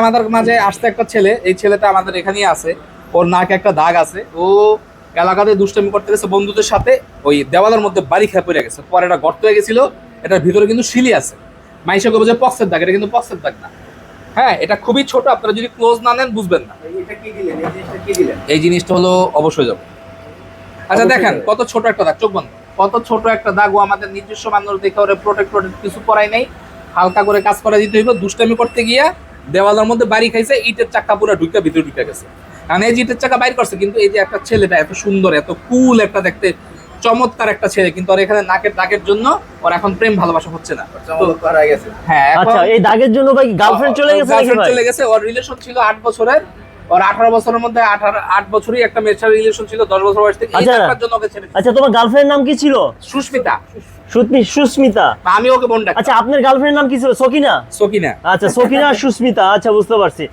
আমাদের মাঝে আসতে একটা ছেলে, এই ছেলেটা আমাদের এখানেই আছে। ওর নাকে একটা দাগ আছে। ও এলাকাতে দুষ্টামি করতে গেছে বন্ধুদের সাথে, ওই দেওয়ালের মধ্যে বাড়ি খেয়ে পড়ে গেছে। পরে এটা গর্ত হয়ে গেছিল, এটার ভিতরে কিন্তু শিলি আছে। মাইসে করবো যে পক্সের দাগ, এটা কিন্তু পক্সের দাগ না। হ্যাঁ, এটা খুবই ছোট, আপনারা যদি ক্লোজ না নেন বুঝবেন না। এটা কি দিলেন, এই জিনিসটা কি দিলেন? এই জিনিসটা হলো অবশ্যই যাবে। আচ্ছা দেখেন কত ছোট একটা দাগ, চোখ বন্ধ, কত ছোট একটা দাগ। ও আমাদের নিজস্ব মানুষ দেখে ওরে প্রোটেক্ট কিছু করাই নাই, হালকা করে কাজ করা দিতে হইব। দুষ্টামি করতে গিয়া দেওয়ালের মধ্যে বাড়ি খাইছে, ইটের চাকা পুরো ঢুকে ভিতরে ঢুকে গেছে। কারণ এই যে ইটের চাকা বাইর করছে, কিন্তু এই যে একটা ছেলেটা এত সুন্দর, এত কুল একটা দেখতে চমৎকার একটা ছেলে, কিন্তু ওর এখানে নাকের দাগের জন্য ওর এখন প্রেম ভালোবাসা হচ্ছে না। চমৎকার হয়ে গেছে। হ্যাঁ, এখন আচ্ছা, এই দাগের জন্য ভাই গার্লফ্রেন্ড চলে গেছে নাকি গার্লফ্রেন্ড ভাই? চলে গেছে। ওর রিলেশন ছিল 8 বছরের। ওর 18 বছরের মধ্যে 8 বছরই একটা মেয়ের সাথে রিলেশন ছিল, 10 বছর বয়স থেকে। এই আচ্ছা। টাকার জন্য ওকে ছেড়ে দিয়েছে। আচ্ছা, তোমার গার্লফ্রেন্ডের নাম কি ছিল? সুস্মিতা। সুস্মিতা। আমি ওকে বোন ডাকি। আচ্ছা, আপনার গার্লফ্রেন্ডের নাম কি ছিল? সকিনা। সকিনা। আচ্ছা, সকিনা আর সুস্মিতা। আচ্ছা, বুঝতে পারছি।